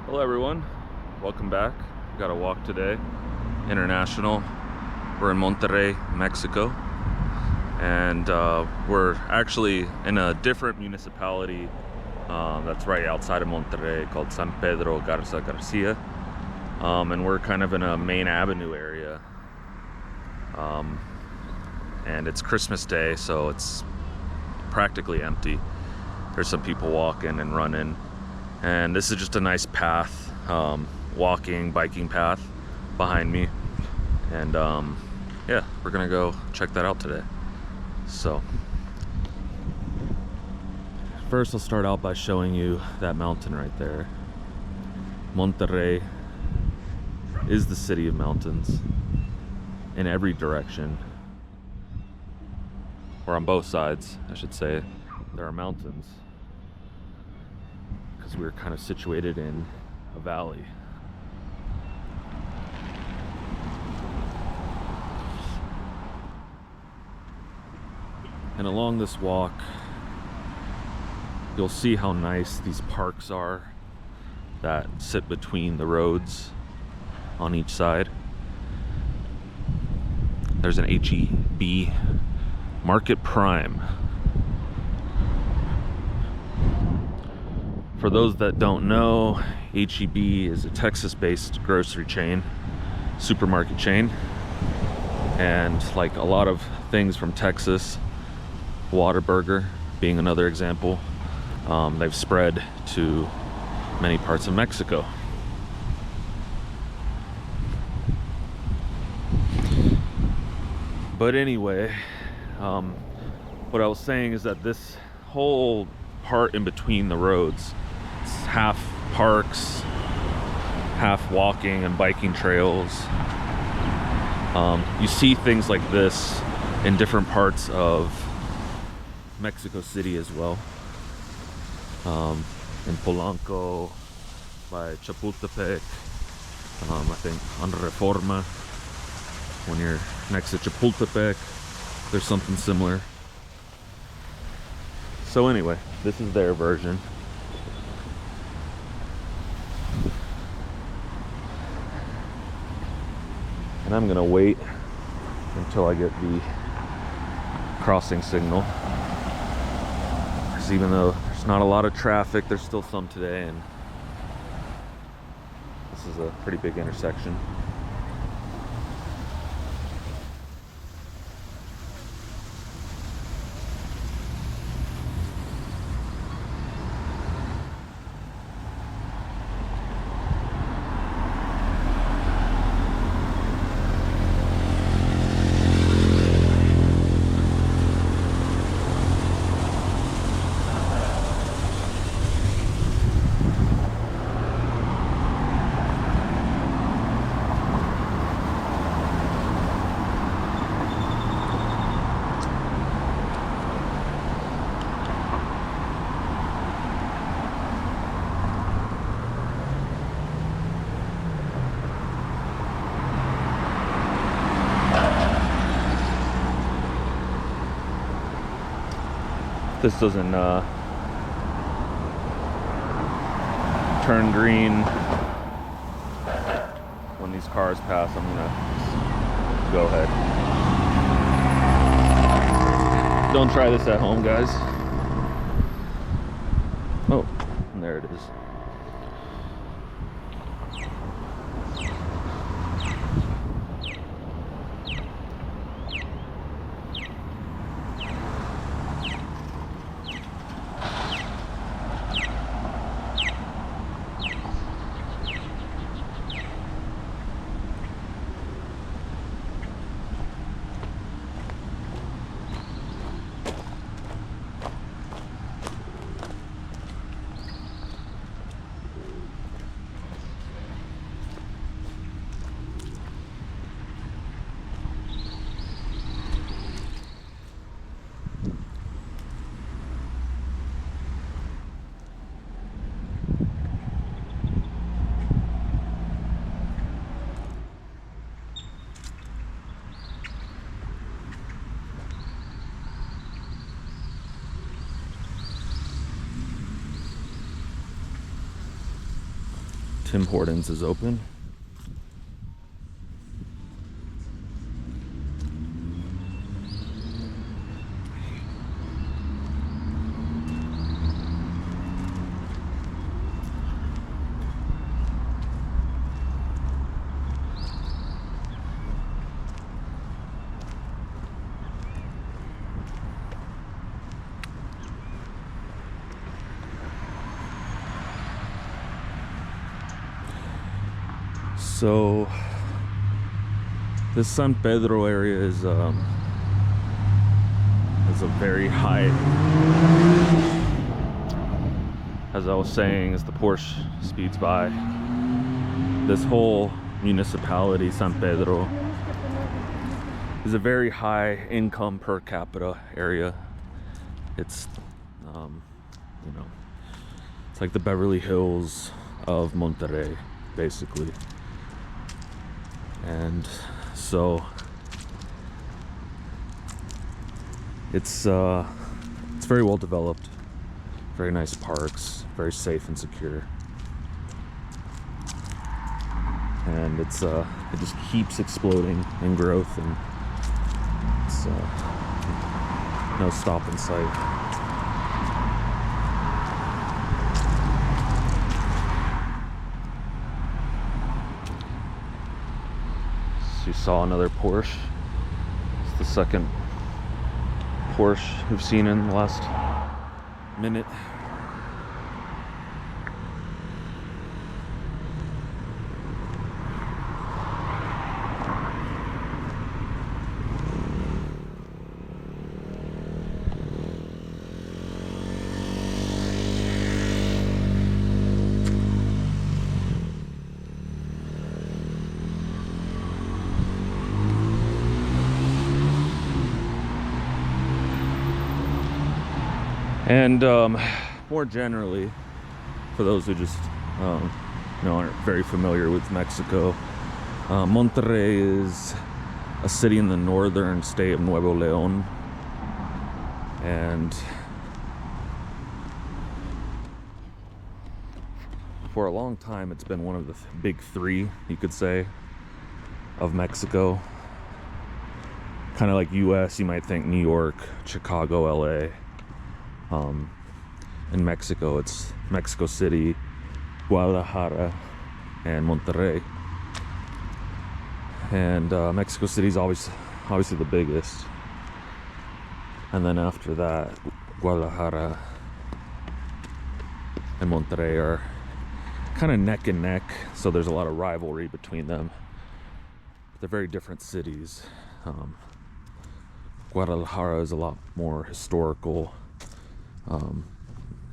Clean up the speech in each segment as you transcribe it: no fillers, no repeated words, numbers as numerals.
Hello everyone, welcome back. We got a walk today, international. We're in Monterrey, Mexico, and we're actually in a different municipality that's right outside of Monterrey called San Pedro Garza García, and we're kind of in a main avenue area, and it's Christmas Day, so it's practically empty. There's some people walking and running. And this is just a nice path, walking, biking path behind me. And yeah, we're gonna go check that out today. So, first I'll start out by showing you that mountain right there. Monterrey is the city of mountains in every direction. Or on both sides, I should say. There are mountains. Because we're kind of situated in a valley. And along this walk, you'll see how nice these parks are that sit between the roads on each side. There's an H-E-B, Market Prime. For those that don't know, H-E-B is a Texas-based grocery chain, supermarket chain. And like a lot of things from Texas, Whataburger being another example, they've spread to many parts of Mexico. But anyway, what I was saying is that this whole part in between the roads, it's half parks, half walking and biking trails. You see things like this in different parts of Mexico City as well. In Polanco, by Chapultepec, I think on Reforma, when you're next to Chapultepec, there's something similar. So anyway, this is their version. And I'm gonna wait until I get the crossing signal. Because even though there's not a lot of traffic, there's still some today, and this is a pretty big intersection. This doesn't turn green when these cars pass, I'm gonna just go ahead. Don't try this at home, guys. Oh, and there it is. Tim Hortons is open. So this San Pedro area is a very high, as I was saying, as the Porsche speeds by. This whole municipality, San Pedro, is a very high income per capita area. It's you know, it's like the Beverly Hills of Monterrey, basically. And so it's very well developed, very nice parks, very safe and secure, and it just keeps exploding in growth, and it's no stop in sight. You saw another Porsche. It's the second Porsche we've seen in the last minute. And more generally, for those who just aren't very familiar with Mexico, Monterrey is a city in the northern state of Nuevo León, and for a long time it's been one of the big three, you could say, of Mexico. Kind of like US, you might think New York, Chicago, LA. In Mexico, it's Mexico City, Guadalajara, and Monterrey. And Mexico City is obviously the biggest. And then after that, Guadalajara and Monterrey are kind of neck and neck, so there's a lot of rivalry between them. They're very different cities. Guadalajara is a lot more historical,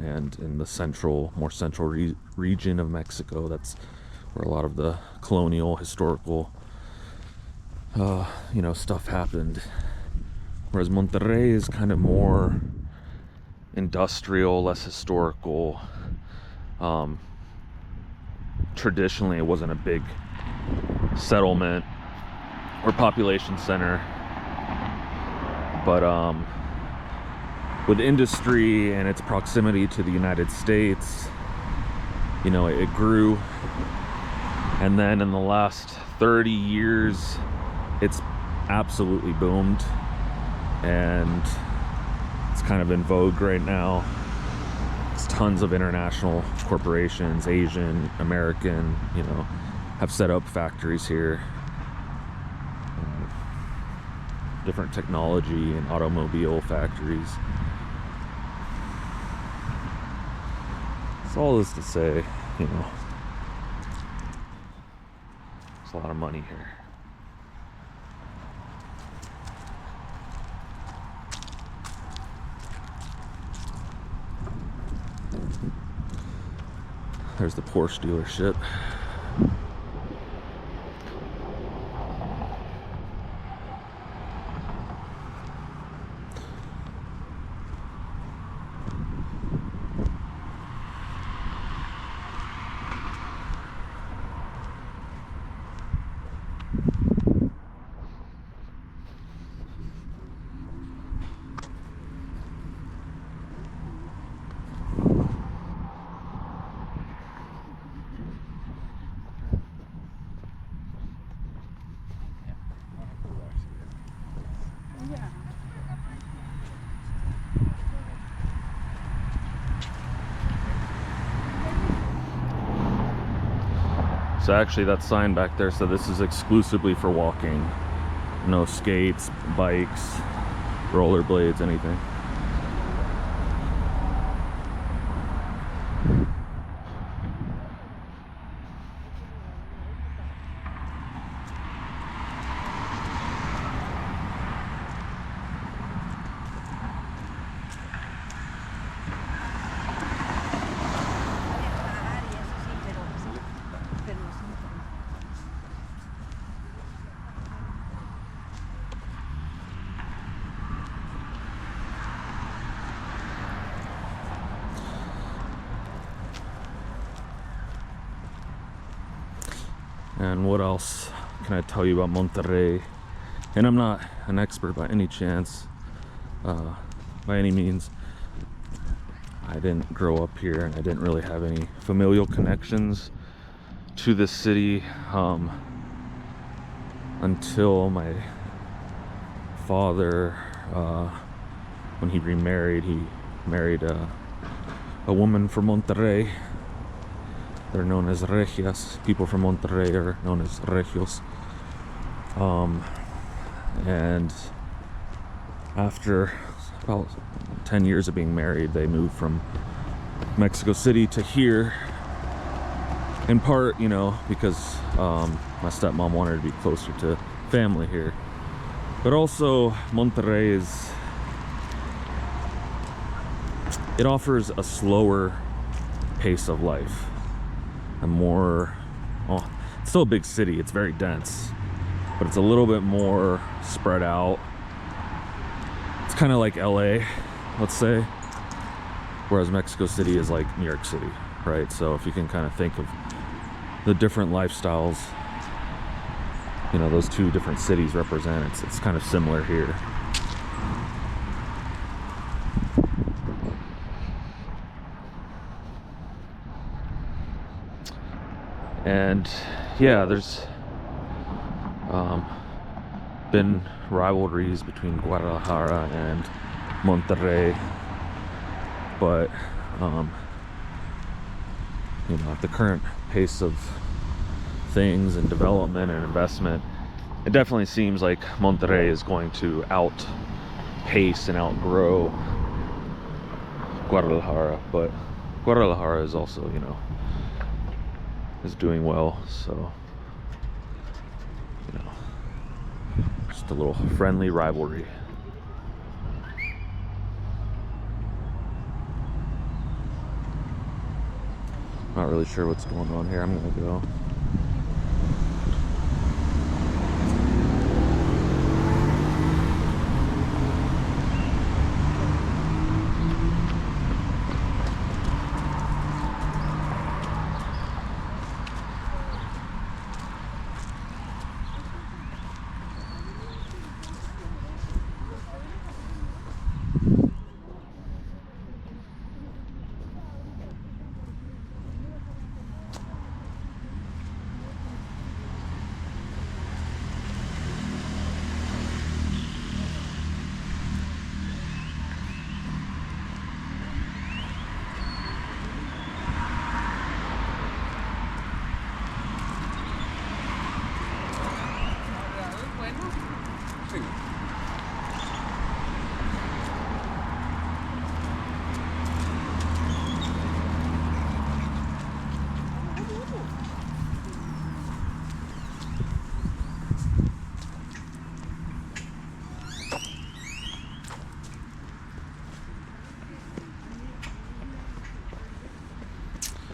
and in the more central region of Mexico, that's where a lot of the colonial historical stuff happened. Whereas Monterrey is kind of more industrial, less historical. Traditionally, it wasn't a big settlement or population center, but with industry and its proximity to the United States, it grew. And then in the last 30 years, it's absolutely boomed, and it's kind of in vogue right now. It's tons of international corporations, Asian, American, have set up factories here. Different technology and automobile factories. It's all this to say, there's a lot of money here. There's the Porsche dealership. So actually that sign back there said this is exclusively for walking. No skates, bikes, rollerblades, anything. And what else can I tell you about Monterrey? And I'm not an expert by any chance, by any means. I didn't grow up here and I didn't really have any familial connections to this city until my father, when he remarried, he married a woman from Monterrey. They're known as regias. People from Monterrey are known as regios. And after about 10 years of being married, they moved from Mexico City to here. In part, you know, because my stepmom wanted to be closer to family here. But also, Monterrey it offers a slower pace of life. A more, it's still a big city, it's very dense, but it's a little bit more spread out. It's kind of like LA, let's say, whereas Mexico City is like New York City, right? So if you can kind of think of the different lifestyles, you know, those two different cities represent, it's kind of similar here. And yeah, there's been rivalries between Guadalajara and Monterrey, but you know, at the current pace of things and development and investment, it definitely seems like Monterrey is going to outpace and outgrow Guadalajara. But Guadalajara is also, you know, is doing well, so, you know, just a little friendly rivalry. Not really sure what's going on here. I'm gonna go.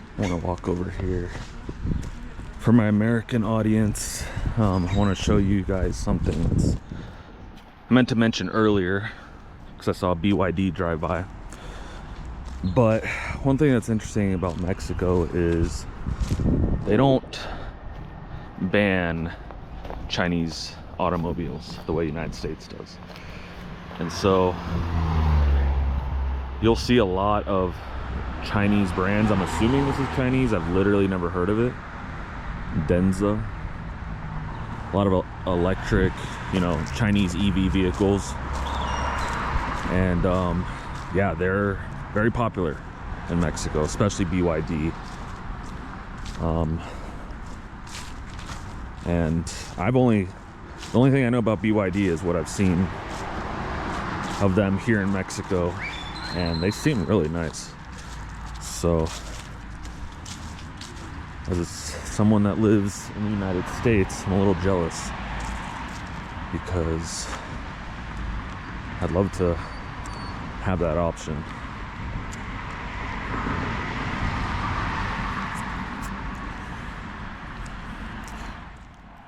I want to walk over here. For my American audience, I want to show you guys something that's I meant to mention earlier because I saw BYD drive by. But one thing that's interesting about Mexico is they don't ban Chinese automobiles the way the United States does. And so you'll see a lot of Chinese brands. I'm assuming this is Chinese. I've literally never heard of it. Denza. A lot of electric, you know, Chinese EV vehicles. And yeah, they're very popular in Mexico, especially BYD. And the only thing I know about BYD is what I've seen of them here in Mexico, and they seem really nice. So as someone that lives in the United States, I'm a little jealous because I'd love to have that option.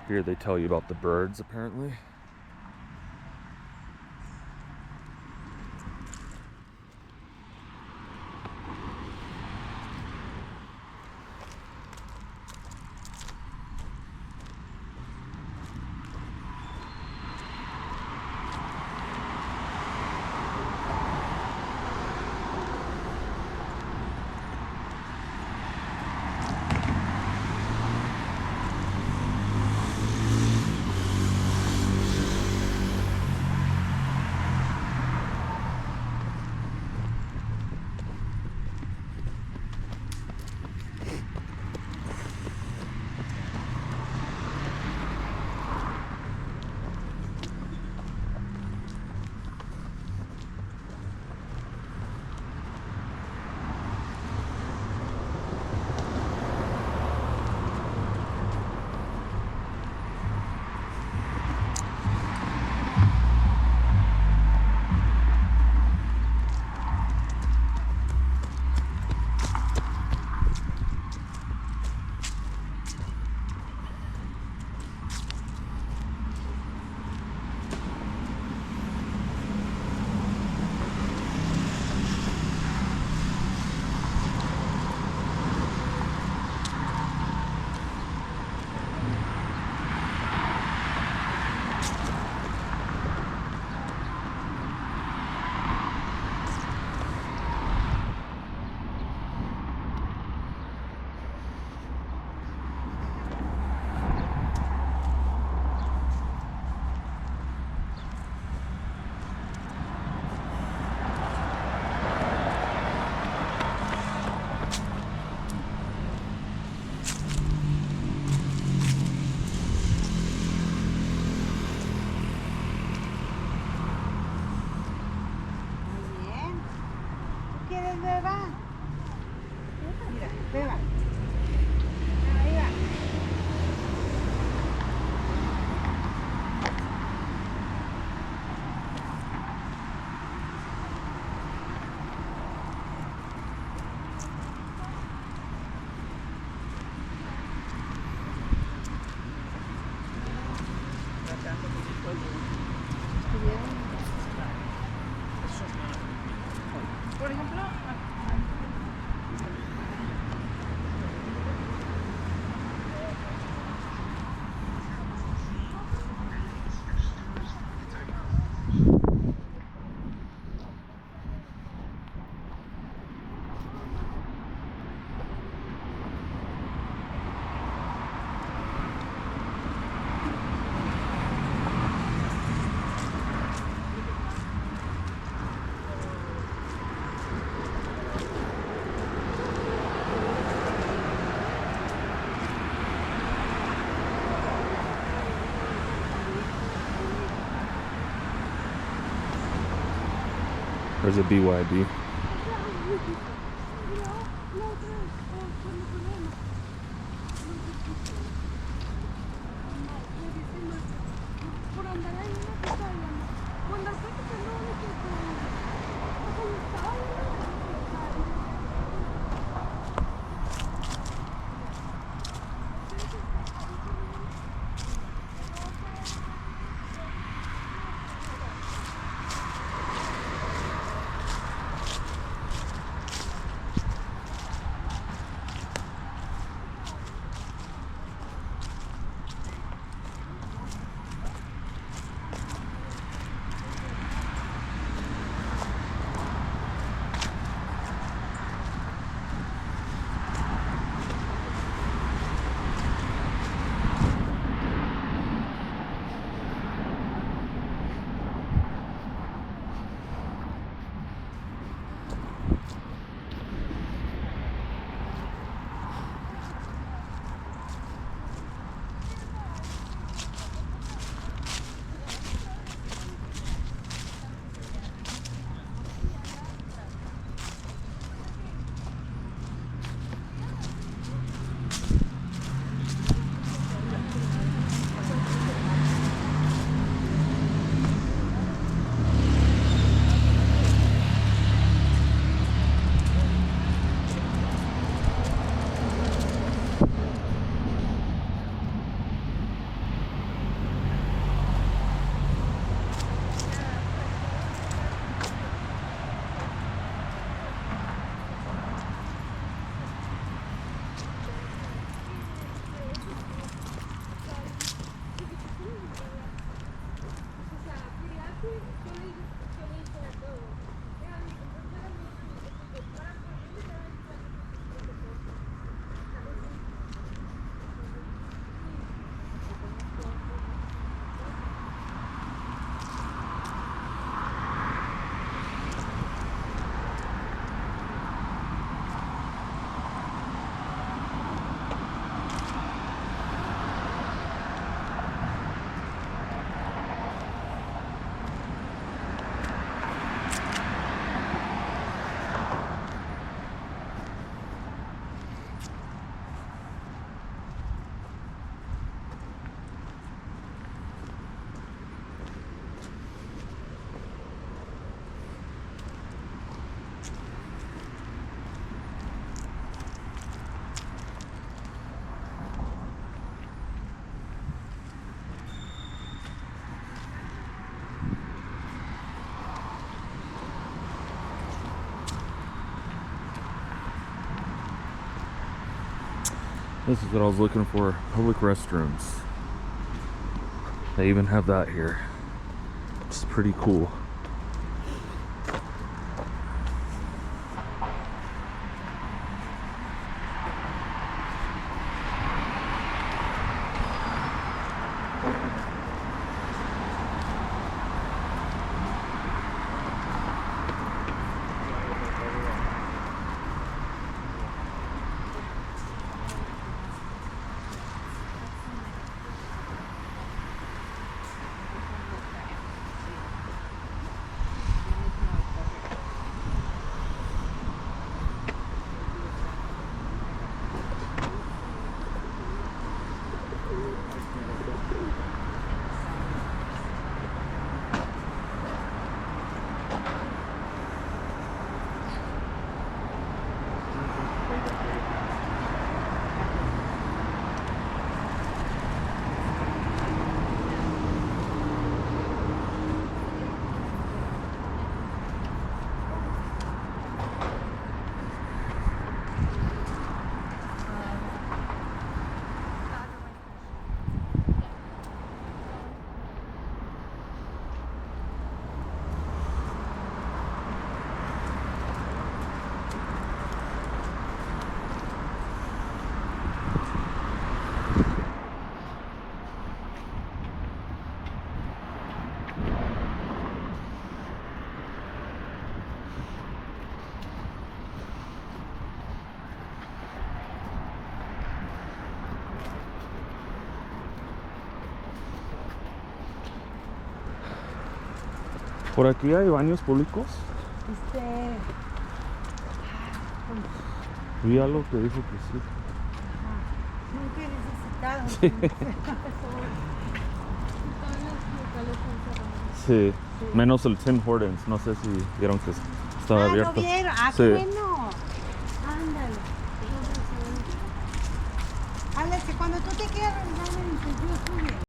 Here they tell you about the birds, apparently. Por ejemplo, There's a BYD. This is what I was looking for, public restrooms. They even have that here. It's pretty cool. ¿Por aquí hay baños públicos? Vi algo que dijo que sí. Nunca he necesitado. Sí. Sí. Menos el Tim Hortons. No sé si vieron que estaba abierto. ¿Lo vieron? Ah, sí. qué bueno. Ándale. Ándale, cuando tú te quieras revisar en tu